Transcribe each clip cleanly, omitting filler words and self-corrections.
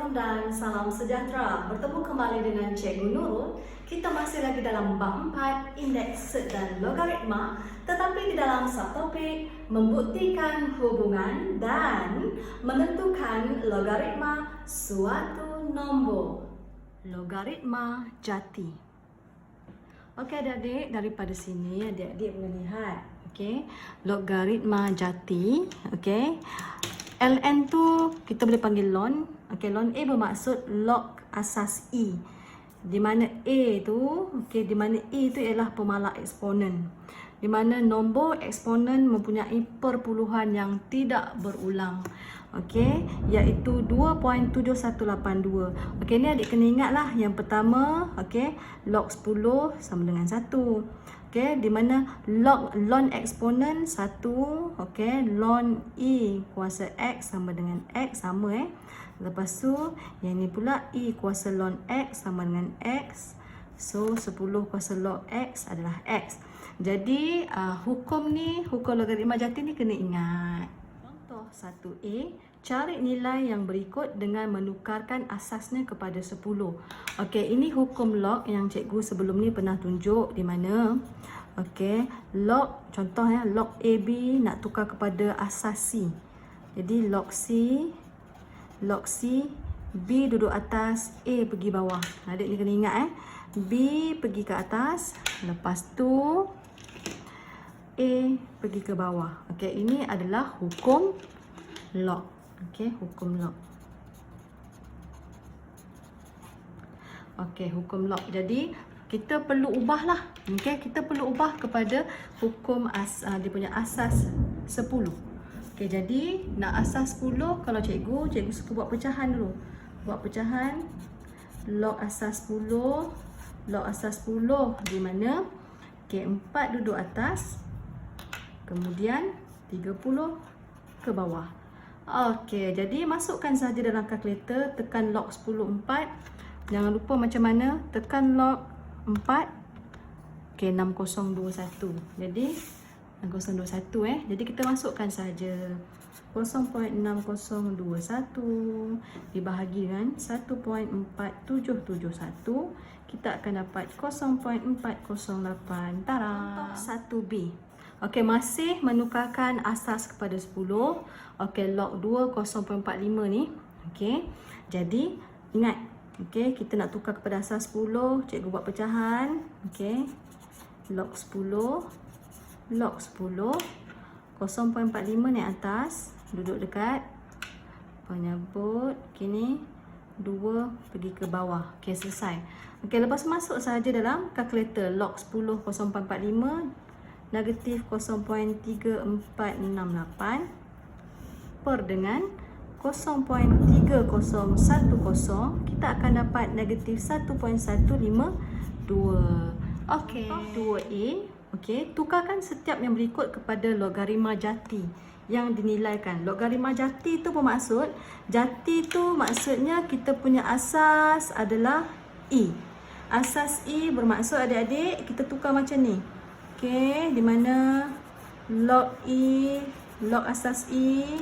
Assalamualaikum dan salam sejahtera. Bertemu kembali dengan Cikgu Nurul. Kita masih lagi dalam bab 4 indeks dan logaritma, tetapi di dalam subtopik membuktikan hubungan dan menentukan logaritma suatu nombor. Logaritma jati. Okey adik-adik, daripada sini adik-adik boleh lihat, okey, logaritma jati, okey. Ln tu kita boleh panggil ln. Okey, ln A bermaksud log asas E. Di mana A tu, okey, di mana E tu ialah pemalak eksponen. Di mana nombor eksponen mempunyai perpuluhan yang tidak berulang. Okey, iaitu 2.7182. Okey, ni adik kena ingatlah yang pertama, okey, log 10 sama dengan 1. Okey, di mana ln eksponen 1, okey, ln E kuasa X sama dengan X sama Lepas tu yang ni pula E kuasa ln X sama dengan X. So 10 kuasa log X adalah X. Jadi hukum logaritma jati ni kena ingat. Contoh 1A, cari nilai yang berikut dengan menukarkan asasnya kepada 10. Okey, ini hukum log yang cikgu sebelum ni pernah tunjuk di mana, okey, log, contoh log AB nak tukar kepada asas C. Jadi log C, B duduk atas, A pergi bawah. Adik ni kena ingat B pergi ke atas, lepas tu A pergi ke bawah. Okey, ini adalah hukum log. Okey, hukum log. Okey, hukum log. Jadi kita perlu ubahlah. Okey, kita perlu ubah kepada hukum dia punya asas 10. Okey, jadi nak asas 10, kalau cikgu suka buat pecahan dulu. Buat pecahan log asas 10, log asas 10 di mana okey, 4 duduk atas, kemudian 30 ke bawah. Okey, jadi masukkan saja dalam kalkulator, tekan log 10 4. Jangan lupa macam mana, tekan log 4. Okey, 6021. Jadi 6021 Jadi kita masukkan saja 0.6021 dibahagi dengan 1.4771, kita akan dapat 0.408. Tara. 1B. Okey, masih menukarkan asas kepada 10. Okey, log 2 0.45 ni. Okey. Jadi ingat, okey, kita nak tukar kepada asas 10, cikgu buat pecahan. Okey. Log 10 0.45 ni atas, duduk dekat penyebut, kini 2 pergi ke bawah. Okey, selesai. Okey, lepas masuk saja dalam kalkulator log 10 0.45 negatif 0.3468 per dengan 0.3010, kita akan dapat negatif 1.152. Okey, 2A. Okey, tukarkan setiap yang berikut kepada logaritma jati yang dinilaikan. Logaritma jati tu bermaksud, jati tu maksudnya kita punya asas adalah E. Asas E bermaksud adik-adik kita tukar macam ni. Okey, di mana log E, log asas E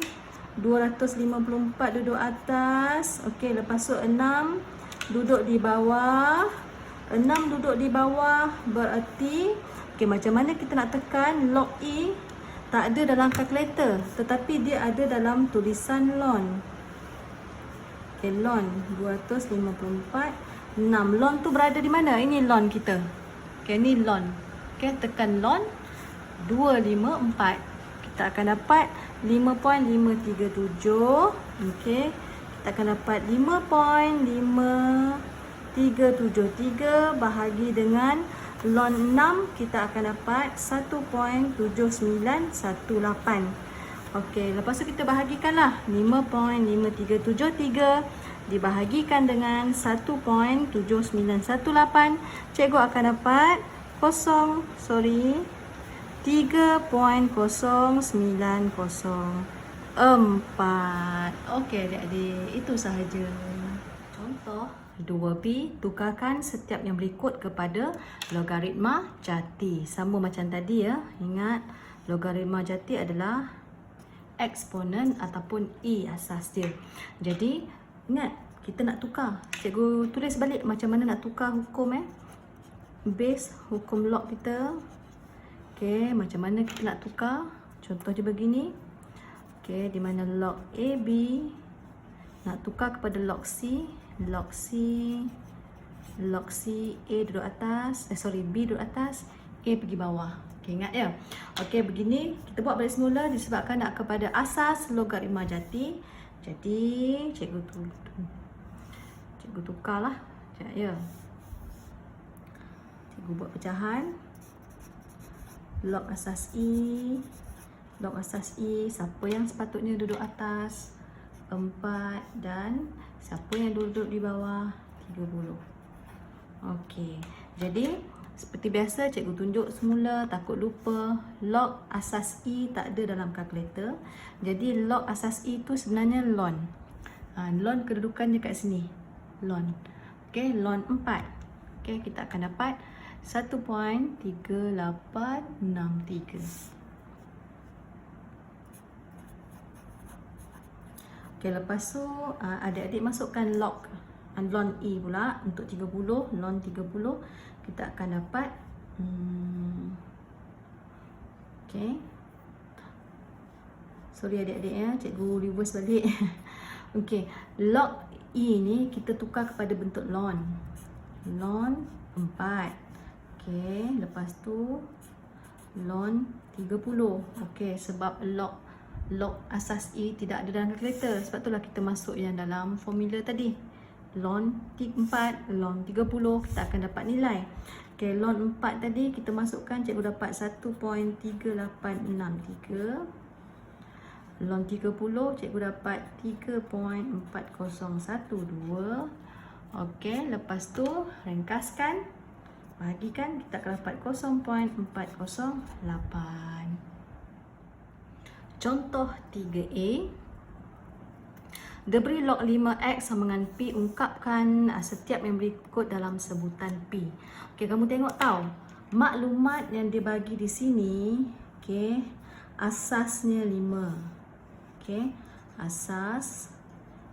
254 duduk atas. Okey, lepas tu 6 duduk di bawah. 6 duduk di bawah berarti, okey, macam mana kita nak tekan log E? Tak ada dalam kalkulator, tetapi dia ada dalam tulisan ln. Okey, ln 254 6. Ln tu berada di mana? Ini ln kita. Okey, ni ln. Okey, tekan ln 254. Kita akan dapat 5.537. Okey, kita akan dapat 5.5373 bahagi dengan ln 6, kita akan dapat 1.7918. Okey, lepas tu kita bahagikanlah 5.5373 dibahagikan dengan 1.7918. Cikgu akan dapat 3.0904. Okey adik-adik, itu sahaja. Contoh 2B, tukarkan setiap yang berikut kepada logaritma jati. Sama macam tadi ya. Ingat, logaritma jati adalah eksponen ataupun E asas dia. Jadi, ingat, kita nak tukar. Cikgu tulis balik macam mana nak tukar hukum base hukum log kita. Okey, macam mana kita nak tukar? Contoh je begini. Okey, di mana log AB nak tukar kepada log C. Log C A duduk atas, B duduk atas, A pergi bawah. Okey, ingat ya. Okey, begini kita buat balik semula disebabkan nak kepada asas logaritma jati. Jadi cikgu tukarlah. Sekejap ya. Cikgu buat pecahan. Log asas E. Log asas E, siapa yang sepatutnya duduk atas? 4, dan siapa yang duduk di bawah? 30. Okey. Jadi seperti biasa cikgu tunjuk semula, takut lupa. Log asas E tak ada dalam kalkulator. Jadi log asas E tu sebenarnya ln. Ln kedudukannya kat sini. Ln. Okey, ln 4. Okey, kita akan dapat 1.3863. Okey, lepas tu adik-adik masukkan log ln E pula untuk 30. Ln 30 kita akan dapat okey. Sorry adik-adik ya, cikgu reverse balik. Okey, log E ni kita tukar kepada bentuk ln. Ln 4. Okey, lepas tu ln 30. Okey, sebab log asas E tidak ada dalam kalkulator, sebab itulah kita masuk yang dalam formula tadi. Ln 4, ln 30 kita akan dapat nilai. Okey, ln 4 tadi kita masukkan, cikgu dapat 1.3863. Ln 30 cikgu dapat 3.4012. Okey, lepas tu ringkaskan, bahagikan, kita akan dapat 0.408. Contoh 3A. Diberi log 5x sama dengan P, ungkapkan setiap yang berikut dalam sebutan P. Okey, kamu tengok tahu maklumat yang dibagi di sini. Okey, asasnya 5. Okey, asas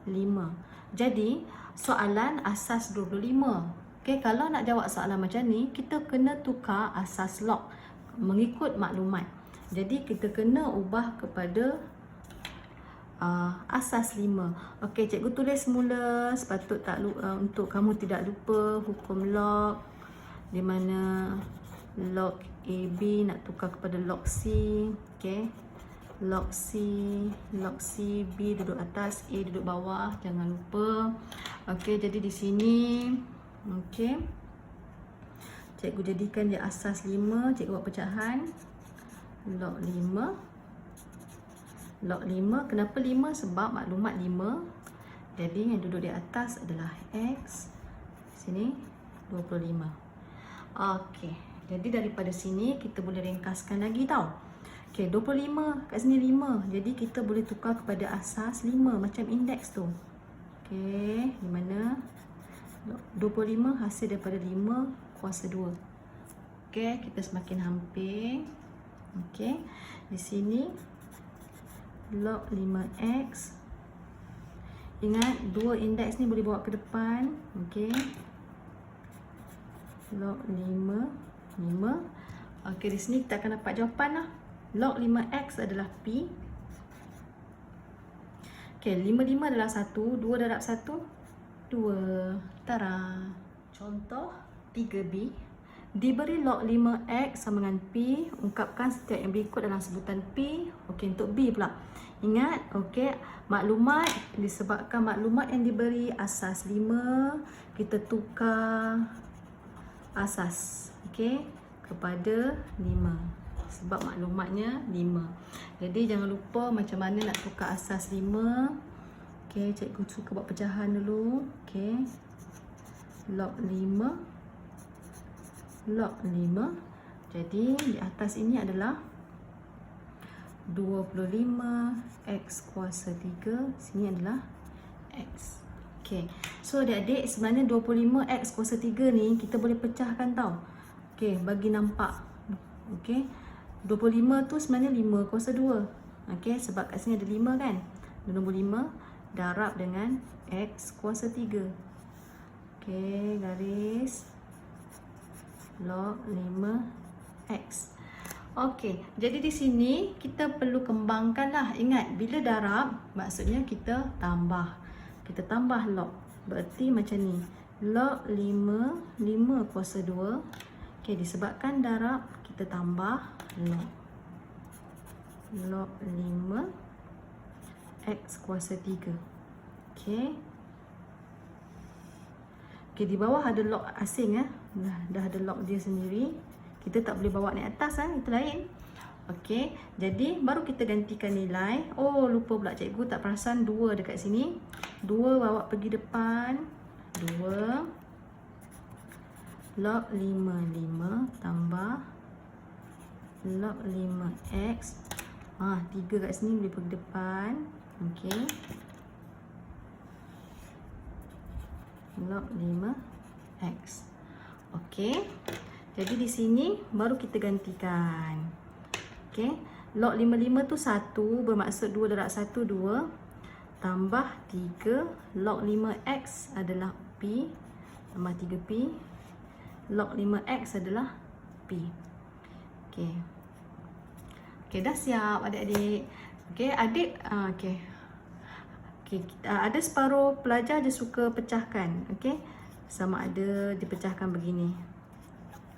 5. Jadi soalan asas 25. Okey, kalau nak jawab soalan macam ni, kita kena tukar asas log mengikut maklumat. Jadi kita kena ubah kepada asas 5. Okey, cikgu tulis semula sepatut tak untuk kamu tidak lupa hukum log, di mana log AB nak tukar kepada log C. Okey, log C, B duduk atas, A duduk bawah, jangan lupa. Okey, jadi di sini okey, cikgu jadikan dia asas 5. Cikgu buat pecahan log 5. Log 5, kenapa 5? Sebab maklumat 5. Jadi yang duduk di atas adalah X. Sini 25. Okey, jadi daripada sini kita boleh ringkaskan lagi tau. Okey, 25 kat sini 5. Jadi kita boleh tukar kepada asas 5 macam indeks tu. Okey, di mana 25 hasil daripada 5 kuasa 2. Okey, kita semakin hampir. Okey, di sini log 5x. Ingat, dua indeks ni boleh bawa ke depan. Okey, log 5. Okey, di sini kita akan dapat jawapan lah. Log 5x adalah P. Okey, 55 adalah 1. 2 darab 1, 2. Tara. Contoh 3B. Diberi log 5x sama dengan P, ungkapkan setiap yang berikut dalam sebutan P. Okey, untuk B pula. Ingat, okey, maklumat, disebabkan maklumat yang diberi asas 5, kita tukar asas, okey, kepada 5. Sebab maklumatnya 5. Jadi jangan lupa macam mana nak tukar asas 5. Okey, cikgu suka buat pecahan dulu. Okey, log 5. Log 5. Jadi di atas ini adalah 25 x kuasa 3. Sini adalah x. Okey, so adik-adik, sebenarnya 25 x kuasa 3 ni kita boleh pecahkan tau. Okey, bagi nampak. Okey, 25 tu sebenarnya 5 kuasa 2. Okey, sebab kat sini ada 5 kan. 25 darab dengan X kuasa 3. Okey, garis log 5X. Okey, jadi di sini kita perlu kembangkanlah. Ingat, bila darab maksudnya kita tambah. Kita tambah log. Berarti macam ni. Log 5 kuasa 2. Okey, disebabkan darab, kita tambah log. Log 5 X kuasa 3. Okey. Okey, di bawah ada log asing dah ada log dia sendiri. Kita tak boleh bawa naik atas itu lain. Okey, jadi baru kita gantikan nilai. Oh, lupa pula cikgu tak perasan 2 dekat sini. 2 bawa pergi depan. 2 log 5 tambah log 5X. 3 kat sini boleh pergi depan. Okey. Log 5X. Okey. Jadi di sini baru kita gantikan. Okey. Log 55 tu 1, bermaksud 2 darab 1 2 tambah 3 log 5X adalah P tambah 3P. Log 5X adalah P. Okey. Okey, dah siap adik-adik. Okey, adik okey. Okey, ada separuh pelajar je suka pecahkan. Okey. Sama ada dipecahkan begini.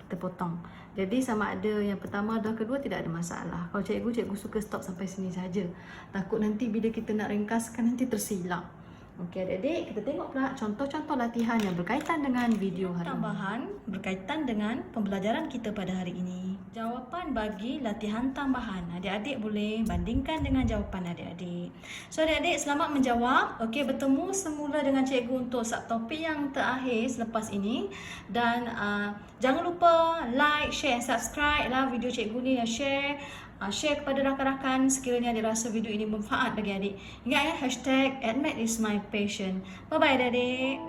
Kita potong. Jadi sama ada yang pertama dan kedua tidak ada masalah. Kalau cikgu suka stop sampai sini saja. Takut nanti bila kita nak ringkaskan nanti tersilap. Okey adik-adik, kita tengok pula contoh-contoh latihan yang berkaitan dengan video hari ini. Tambahan berkaitan dengan pembelajaran kita pada hari ini. Jawapan bagi latihan tambahan. Adik-adik boleh bandingkan dengan jawapan adik-adik. So adik-adik selamat menjawab. Okey, bertemu semula dengan cikgu untuk subtopik yang terakhir selepas ini. Dan jangan lupa like, share, subscribe lah video cikgu ni dan share. Share kepada rakan-rakan sekiranya adik rasa video ini bermanfaat bagi adik. Ingat ya, #admath is my passion. Bye-bye adik-adik.